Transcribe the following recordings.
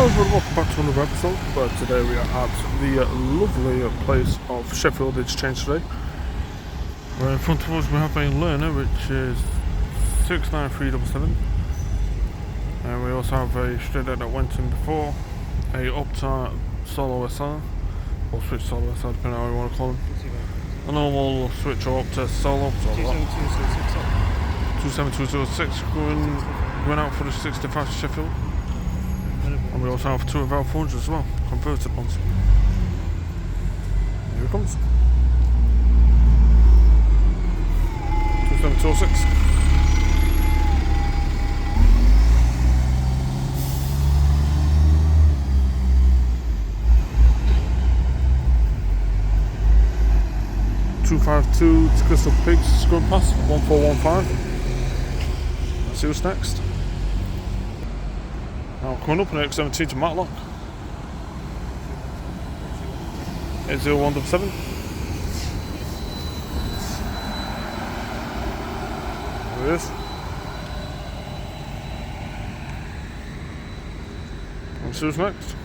Hello everyone, welcome back to another episode. But today we are at the lovely place of Sheffield Interchange today. Where in front of us we have a learner which is 69377. And we also have a straight out that went in before, a Opta Solo SR, or Switch Solo SR depending on how you want to call them. A normal Switch or Opta Solo. 27206 going out for the 65 to Sheffield. And we also have two of our phones as well, converted ones. Here it comes. 27206. (252) to Crystal Pigs, scrub pass, 1415. Let's see what's next. Now coming up on X17 to Matlock. 80177. There it is. Let's see what's next.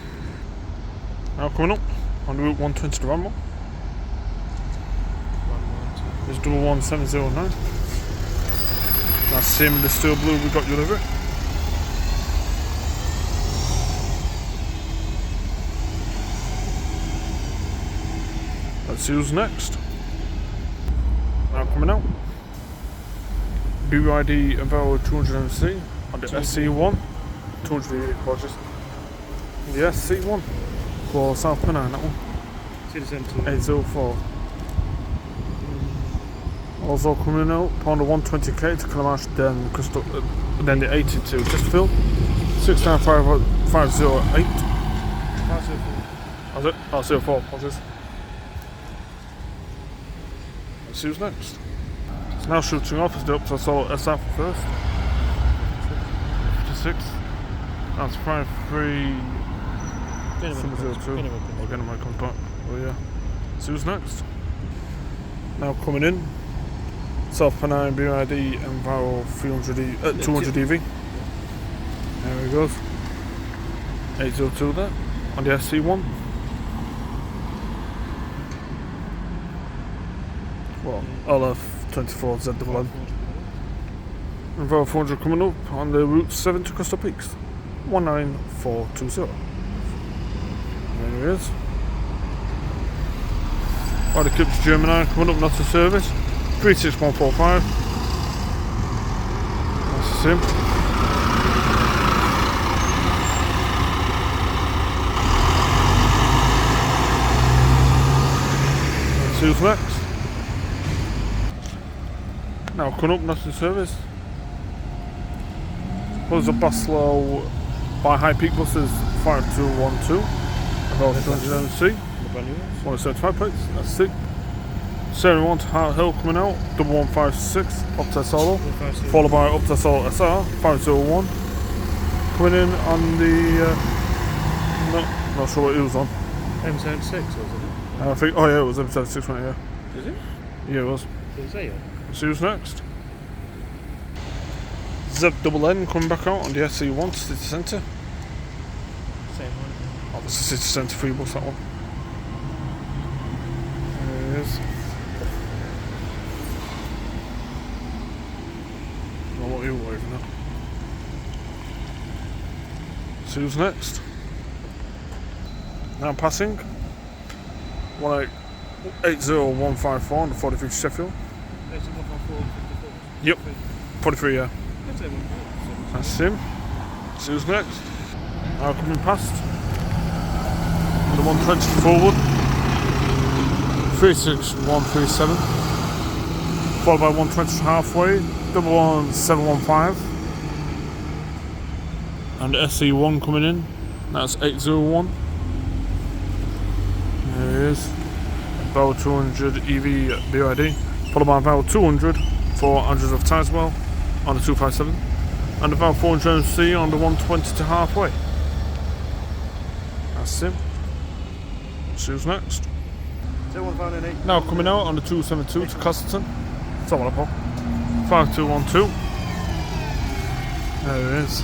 Now coming up on Route 120 to Ramble. It's 11709. That's the same with the steel blue we got delivery. Let's see who's next. Now coming out. BYD Avero 200MC on the SC1. 200 apologies. The SC1 for South Pennine, that one. 804. Also coming out on the 120k to Kilmarsh, then Crystal, then the 82 Chesterfield. 695508. 504. Was it? 504, apologies. Let's see who's next. It's now shooting off as the Upside Solo SR for first. 56. That's 53. I'll get him my contact. Oh yeah. See who's next. Now coming in. South Pennine BYD and Avero 200 EV. There he goes. 802 there on the SC1. Well, LF24 ZWN. And Avero 400 coming up on the Route 7 to Crystal Peaks. 19420. There he is. By the Kips Gemini coming up not to service. 36145. That's the same. Let's see who's next. Now coming up, nothing service. Close up Baslow by High Peak buses 5212. About 200MC. 175 plates, that's C. 71 to Hart Hill coming out, 1156, Opta Solo. Followed by Opta Solo SR, 501. Coming in on the. Not sure what it was on. M76 was it? I think, oh yeah, it was M76, right, yeah. Is it? Yeah, it was. Did it say it? See who's next. ZWN coming back out on the SC1 to City Centre. Same one. Oh, that's the City Centre free bus, that one. There it is. Not what you were waving at. See who's next. Now passing. 80154 on the 43 Sheffield. 80154. Yep. 43, yeah. That's him. See who's next. Now coming past. The 120 forward. 36137. Followed by 120 halfway. 11715. And SE1 coming in. That's 801. There he is. Avero 200 EV BYD. Followed by Avero 200 for Andrews of Tiswell on the 257. And Avero 400C on the 120 to halfway. That's him. See who's next. Now coming out on the 272 to Castleton. Someone up. 5212. There it is.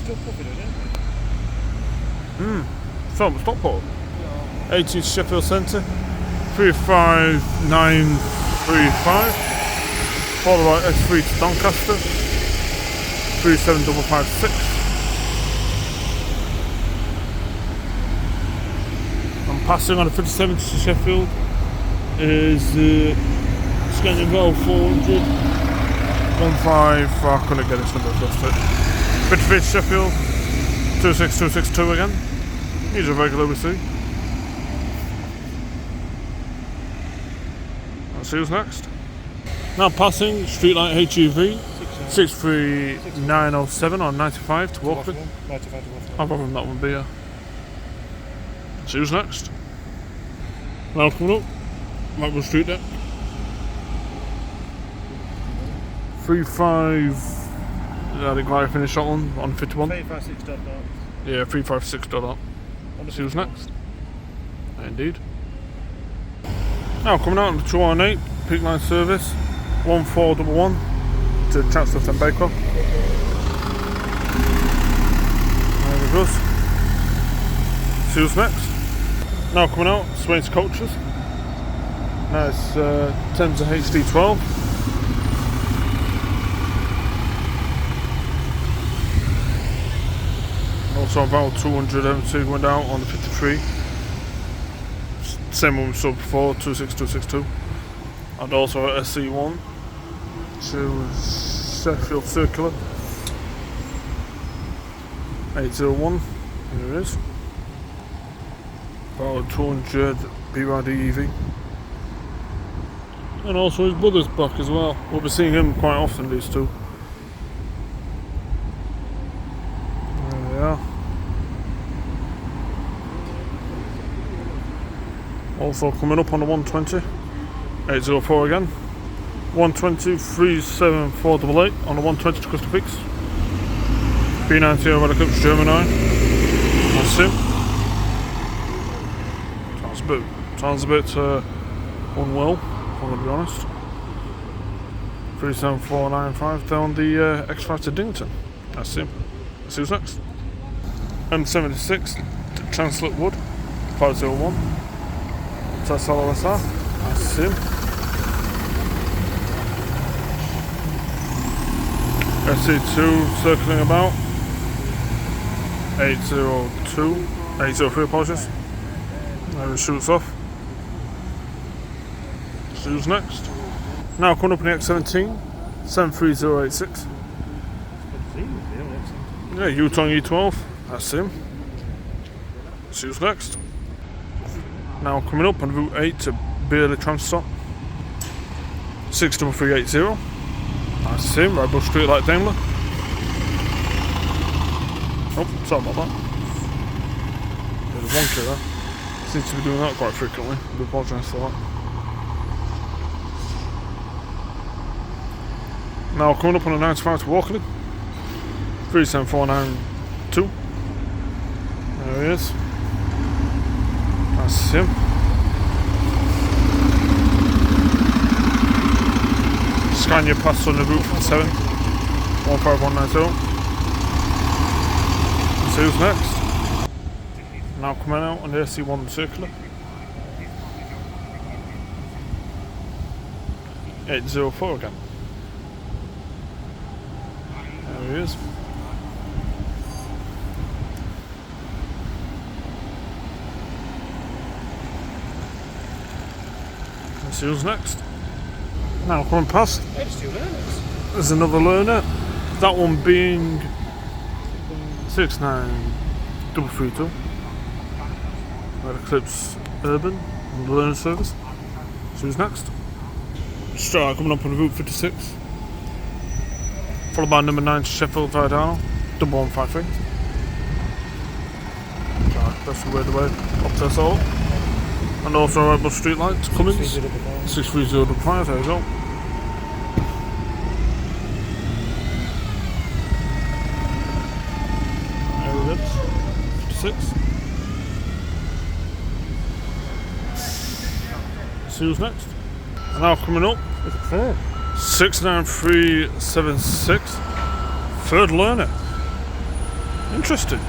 Still puffing, isn't it? From Stockport. 18 Sheffield Centre. 35935. Followed by S3 to Doncaster. 37556. I'm passing on a 57 to Sheffield. Is Scandinavian Road 400. 15. I couldn't get this number, I've lost it. 53 Sheffield. 26262 again. He's a regular we see. Let's see who's next. Now passing Streetlight HUV 63907 on 95 to Walkley. 95 to Walkley. I'll probably that one be here. Let's see who's next. Now coming up, Blackwood Street deck. 35. I didn't quite finish that one on 51. 356 dot dot. Yeah, 356 dot. See who's next. Indeed. Now coming out on the 218 peak line service 1411 to Chancellor and Baker. There it goes. See who's next. Now coming out, Swain's Coaches. Now it's Thames HD12. Also about 200 M2 going out on the 53. Same one we saw before, 26262. And also a SC1 to Sheffield Circular. 801, here it is. About 200 BYD EV. And also his brother's back as well. We'll be seeing him quite often, these two. There they are. Also coming up on the 120, 804 again. 120, 37488 on the 120 to Crystal Peaks. B90 Helicopters Gemini. That's him. Sounds a bit unwell, if I'm going to be honest. 37495 down the X5 to Dington. That's him. Let's see who's next. M76 to Chancellor Wood. 501. Tesla LSR. That's him. SC2 circling about. 803 apologies. There it shoots off. See who's next. Now coming up in the X17, 73086. Yeah, Yutong E12, that's him. See who's next. Now coming up on Route 8 to Beerley Transport, 63380. That's him, right bus street like Daimler. Oh, sorry about that. There's one kid there. Seems to be doing that quite frequently. I do apologise for that. Now coming up on the 95 to Walkley, 37492. There he is. That's him. Scania passed on the route from 7, 15190. Let's see who's next. Now coming out on the SC1 circular. 804 again. There he is. Let's see who's next. Now coming past. There's another learner. That one being 69332. Red Eclipse Urban on the learner service. So who's next? Straight out coming up on Route 56. Followed by number 9 Sheffield Viadano, 1153. That's the way up to us all. And also Red Bull Street Lights, Cummins, 63055, there you go. There it is, 56. See who's next. And now coming up, 69376, third learner. Interesting.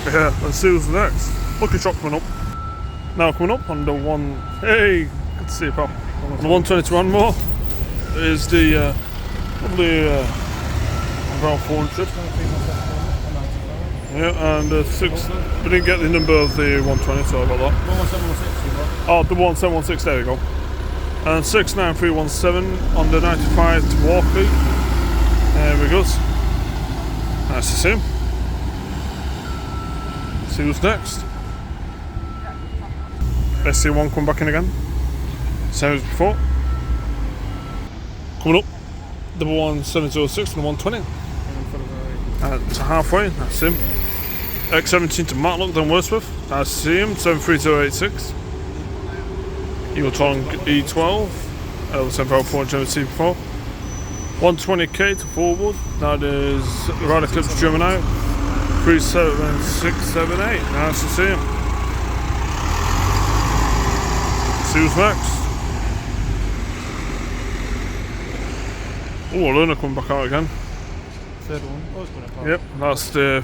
Yeah, let's see what's next. Lucky shot coming up. Now coming up on the one. Hey, good to see you, pal. On the 122 Ranmore is the lovely around 400. Yeah, and the 6. We didn't get the number of the 120, so I got that. 11716. Oh, the 1716, there we go. And 69317 on the 95 to Walkley. There we go. Nice to see him. See who's next. SC1 come back in again. Same as before. Coming up, double 1706 and 120. To halfway, that's him. X17 to Matlock, then Wordsworth. Nice to see him. 73086. Eagleton E12. L74 Gemini before. 120k to Forward. That is Rider Clips Gemini. 37678. Nice to see him. See who's next. Oh, Lerner coming back out again. Third one. Oh, it's going to pass. Yep, that's the.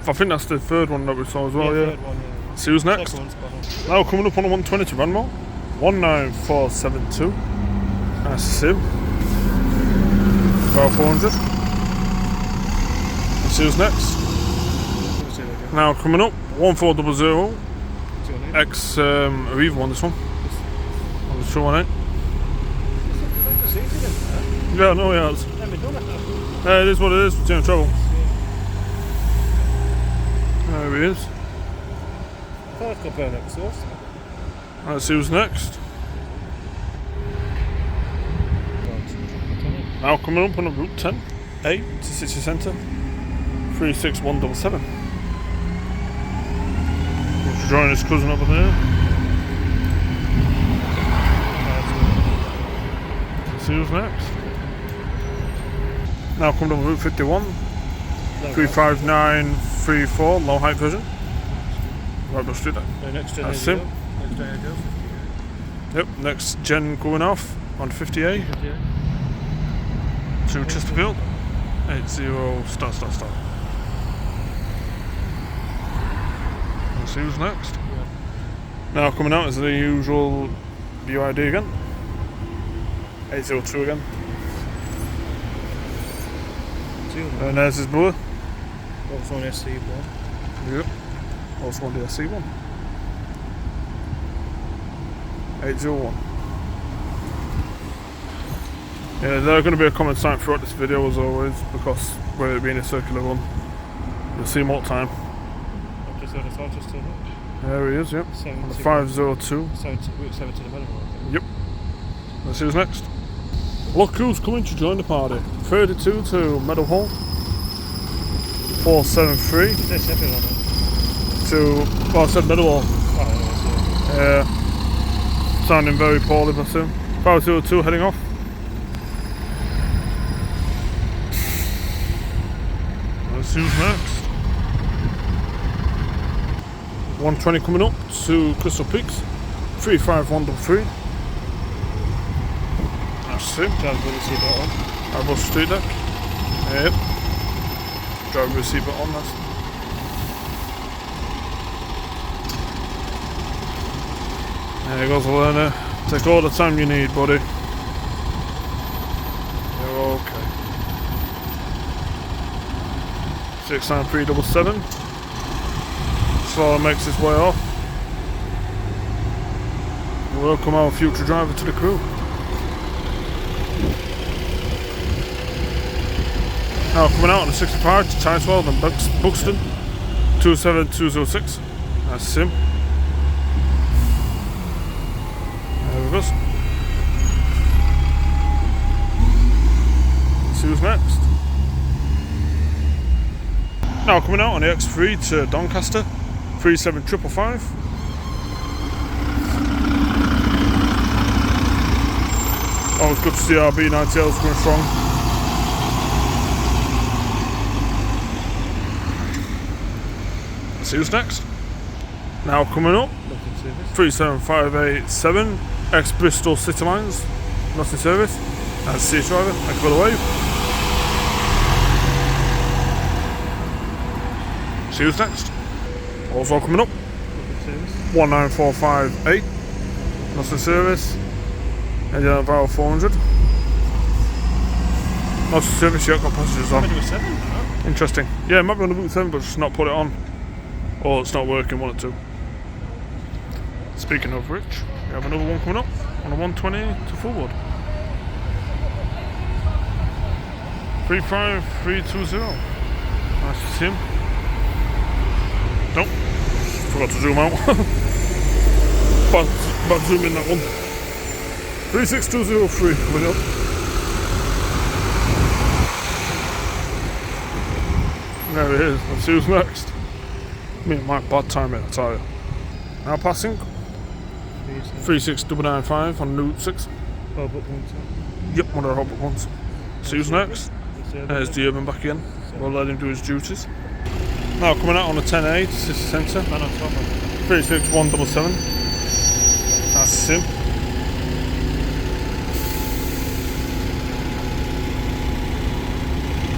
I think that's the third one that we saw as well. Yeah. Third one, yeah. See who's next. Second one's spot on. Now coming up on the 120 to Ranmore. 19472. Nice to see him. About 400. Let's see who's next. Now coming up 1400. X Arriva on this one. On the 218. Yeah, no, yeah. It is what it is. We're in trouble. There he is. I thought I've got burn exhaust. Let's see who's next. Now coming up on the Route 10 A to City Centre. 36177. We'll join his cousin over there. Let's see who's next. Now coming up on Route 51. 35934, low height version. Right, let's do that. Next gen. That's him. Next gen goes. Yep, next gen going off on 50A to Chesterfield. 80 start. Let's see who's next. Now coming out is the usual BYD again. 802 again. And there's his brother. Also on SC1. Yep. Also on the SC1. 801. Yeah, there's going to be a comment sign throughout this video as always, because with it being a circular one, you'll see him all the time. I've just heard a just There he is, yep. On the 502. Route 7 to the middle. Yep. Let's see who's next. Look who's coming to join the party. 32 to Meadowhall. 473 Is there Sheffield on it? to, well, I said Meadowhall. Oh, Sounding very poorly, bless him. 502 heading off. Let's see who's next. 120 coming up to Crystal Peaks. 35133. That's him. Driver with the seatbelt on. Above street deck. Yep. Driver with seatbelt on, that's. There goes the learner. Take all the time you need, buddy. You're okay. 69377. Slowly makes his way off. Welcome our future driver to the crew. Now coming out on the 65 to Tideswell and Buxton. 27206. That's him. There we go. Let's see who's next. Now coming out on the X3 to Doncaster. 37555. Always good to see our B90Ls going strong. See who's next. Now coming up, 37587 ex Bristol City Lines, nothing service. That's the driver. Thank you for the wave. See who's next. Also coming up, 19458. That's the service. And then about 400. That's the service yet, got passengers on. Interesting. Yeah, it might be on the boot 7, but just not put it on. Or it's not working, one or two. Speaking of which, we have another one coming up on a 120 to forward. 35320. Nice to see him. Nope. Forgot to zoom out. But zoom in that one. 36203 coming up. There it is. Let's see who's next. Me and my bad timing, I tell you. Now passing. 36995 on Route 6. Oh, but one time. Yep, one of the Robert ones. See who's next. There's the Urban back again. We'll let him do his duties. Now coming out on a 10A to City Centre. 36177. That's him.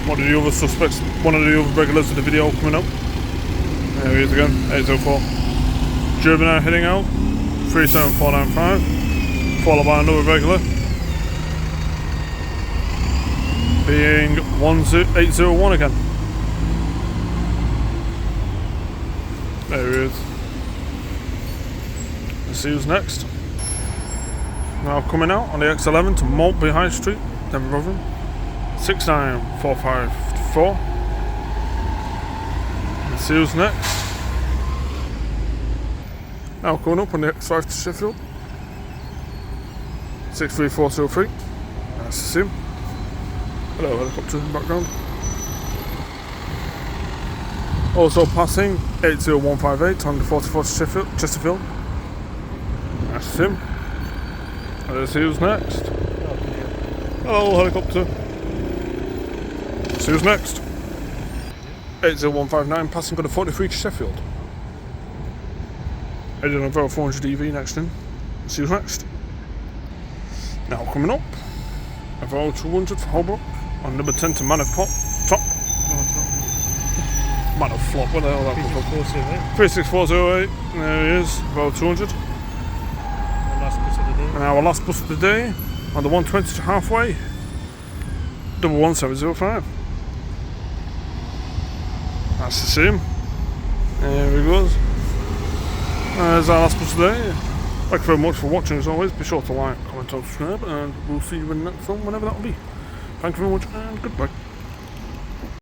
One of the other suspects, one of the other regulars of the video coming up. There he is again, 804. German heading out, 37495. Followed by another regular. Being 801 again. There he is. Let's see who's next. Now coming out on the X11 to Maltby High Street, Denver Rotherham. 69454. Let's see who's next. Now coming up on the X5 to Sheffield. 63403. Nice to see him. Hello, helicopter in the background. Also passing 80158 on the 44 to Chesterfield. Nice to see him. Let's see who's next. Hello, helicopter. See who's next. 80159 passing on the 43 to Sheffield. Heading on about 400 EV next in. See who's next. Now coming up, about 200 for Holbrook on number 10 to Man of Top. Man of Flop, what the hell that was? 36408. There he is, about 200. And our last bus of the day on the 120 to halfway. 11705. Nice to see him. There he goes. There's our last bus today. Thank you very much for watching as always. Be sure to like, comment, and subscribe, and we'll see you in the next film whenever that will be. Thank you very much and goodbye.